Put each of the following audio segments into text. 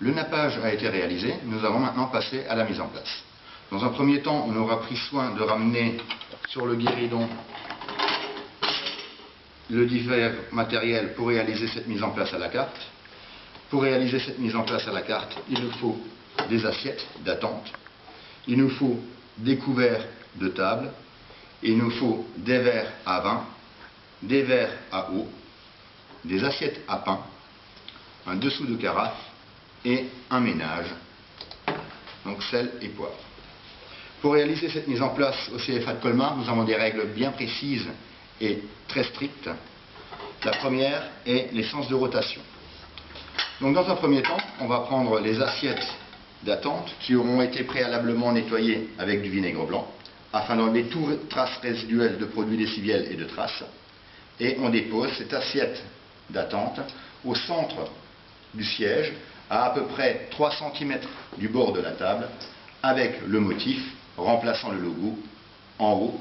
Le nappage a été réalisé, nous allons maintenant passer à la mise en place. Dans un premier temps, on aura pris soin de ramener sur le guéridon le divers matériel pour réaliser cette mise en place à la carte. Pour réaliser cette mise en place à la carte, il nous faut des assiettes d'attente, il nous faut des couverts de table, il nous faut des verres à vin, des verres à eau, des assiettes à pain, un dessous de carafe et un ménage, donc sel et poivre. Pour réaliser cette mise en place au CFA de Colmar, nous avons des règles bien précises et très strictes. La première est les sens de rotation. Donc dans un premier temps, on va prendre les assiettes d'attente qui auront été préalablement nettoyées avec du vinaigre blanc afin d'enlever toute trace résiduelle de produits lessiviels et de traces. Et on dépose cette assiette d'attente au centre du siège, à peu près 3 cm du bord de la table, avec le motif remplaçant le logo en haut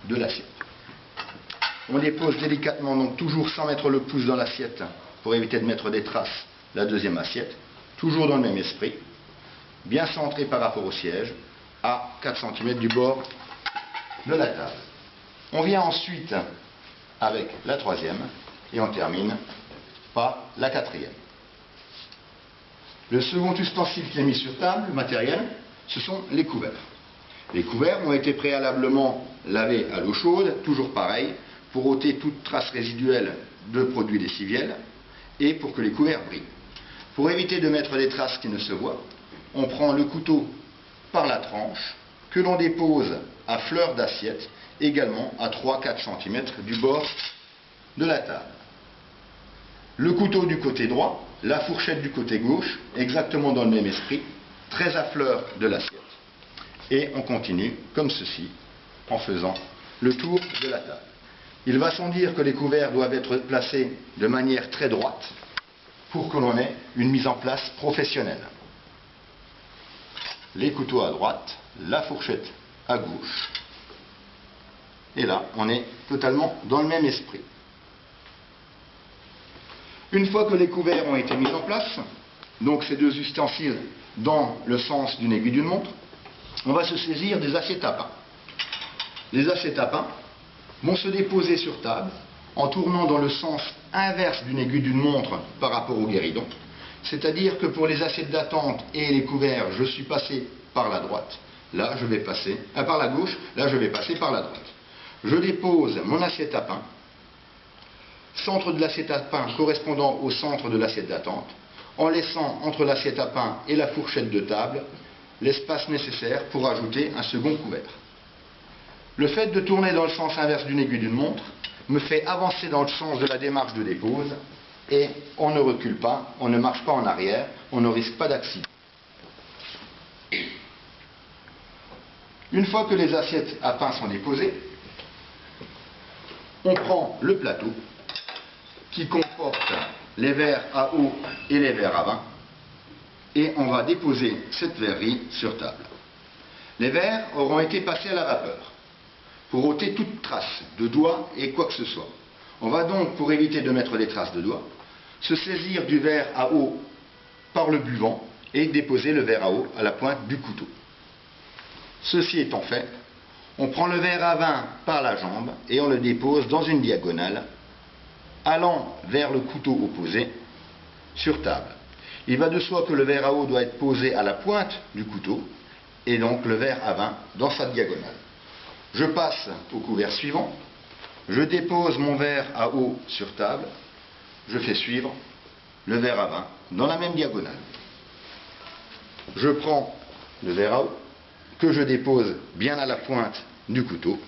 de l'assiette. On dépose délicatement, donc toujours sans mettre le pouce dans l'assiette pour éviter de mettre des traces, la deuxième assiette, toujours dans le même esprit, bien centré par rapport au siège, à 4 cm du bord de la table. On vient ensuite avec la troisième et on termine par la quatrième. Le second ustensile qui est mis sur table, le matériel, ce sont les couverts. Les couverts ont été préalablement lavés à l'eau chaude, toujours pareil, pour ôter toute trace résiduelle de produits lessiviels et pour que les couverts brillent. Pour éviter de mettre des traces qui ne se voient, on prend le couteau par la tranche que l'on dépose à fleur d'assiette, également à 3-4 cm du bord de la table. Le couteau du côté droit, la fourchette du côté gauche, exactement dans le même esprit, très à fleur de l'assiette. Et on continue comme ceci, en faisant le tour de la table. Il va sans dire que les couverts doivent être placés de manière très droite pour que l'on ait une mise en place professionnelle. Les couteaux à droite, la fourchette à gauche. Et là, on est totalement dans le même esprit. Une fois que les couverts ont été mis en place, donc ces deux ustensiles dans le sens d'une aiguille d'une montre, on va se saisir des assiettes à pain. Les assiettes à pain vont se déposer sur table en tournant dans le sens inverse d'une aiguille d'une montre par rapport au guéridon. C'est-à-dire que pour les assiettes d'attente et les couverts, je suis passé par la droite. Là, je vais passer par la gauche. Là, je vais passer par la droite. Je dépose mon assiette à pain, centre de l'assiette à pain correspondant au centre de l'assiette d'attente, en laissant entre l'assiette à pain et la fourchette de table l'espace nécessaire pour ajouter un second couvert. Le fait de tourner dans le sens inverse d'une aiguille d'une montre me fait avancer dans le sens de la démarche de dépose et on ne recule pas, on ne marche pas en arrière, on ne risque pas d'accident. Une fois que les assiettes à pain sont déposées, on prend le plateau qui comporte les verres à eau et les verres à vin et on va déposer cette verrerie sur table. Les verres auront été passés à la vapeur pour ôter toute trace de doigts et quoi que ce soit. On va donc, pour éviter de mettre des traces de doigts, se saisir du verre à eau par le buvant et déposer le verre à eau à la pointe du couteau. Ceci étant fait, on prend le verre à vin par la jambe et on le dépose dans une diagonale allant vers le couteau opposé sur table. Il va de soi que le verre à eau doit être posé à la pointe du couteau et donc le verre à vin dans sa diagonale. Je passe au couvert suivant, je dépose mon verre à eau sur table, je fais suivre le verre à vin dans la même diagonale. Je prends le verre à eau que je dépose bien à la pointe du couteau,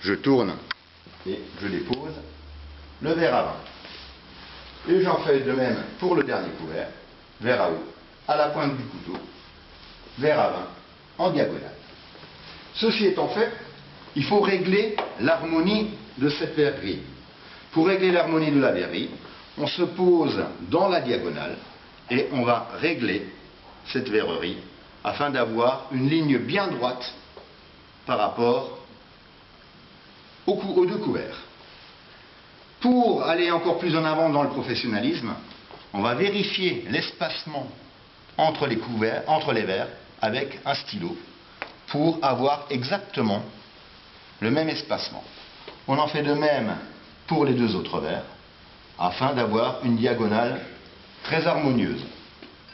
je tourne et je dépose le verre à vin. Et j'en fais de même pour le dernier couvert, verre à eau à la pointe du couteau, verre à vin en diagonale. Ceci étant fait, il faut régler l'harmonie de cette verrerie. Pour régler l'harmonie de la verrerie, on se pose dans la diagonale et on va régler cette verrerie afin d'avoir une ligne bien droite par rapport aux deux couverts. Pour aller encore plus en avant dans le professionnalisme, on va vérifier l'espacement entre les verres avec un stylo pour avoir exactement le même espacement. On en fait de même pour les deux autres verres afin d'avoir une diagonale très harmonieuse.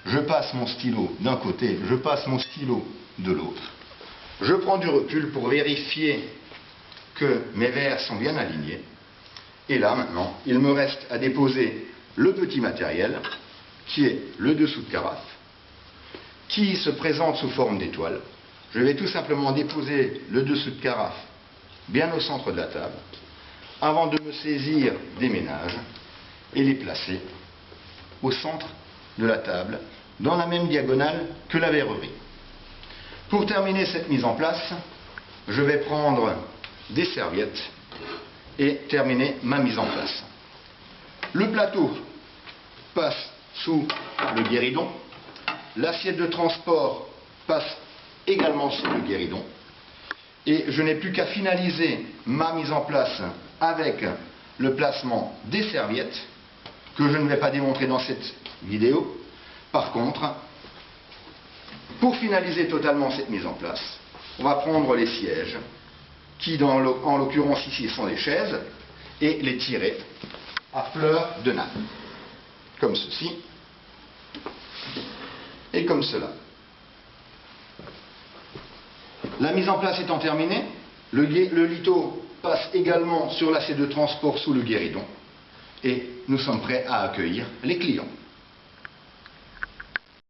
Je passe mon stylo d'un côté, je passe mon stylo de l'autre. Je prends du recul pour vérifier que mes verres sont bien alignés. Et là, maintenant, il me reste à déposer le petit matériel, qui est le dessous de carafe, qui se présente sous forme d'étoile. Je vais tout simplement déposer le dessous de carafe bien au centre de la table, avant de me saisir des ménages et les placer au centre de la table, dans la même diagonale que la verrerie. Pour terminer cette mise en place, je vais prendre des serviettes et terminer ma mise en place. Le plateau passe sous le guéridon, l'assiette de transport passe également sous le guéridon, et je n'ai plus qu'à finaliser ma mise en place avec le placement des serviettes, que je ne vais pas démontrer dans cette vidéo. Par contre, pour finaliser totalement cette mise en place, on va prendre les sièges, qui en l'occurrence ici sont des chaises, et les tirer à fleur de nappe, comme ceci, et comme cela. La mise en place étant terminée, le lito passe également sur l'assiette de transport sous le guéridon, et nous sommes prêts à accueillir les clients.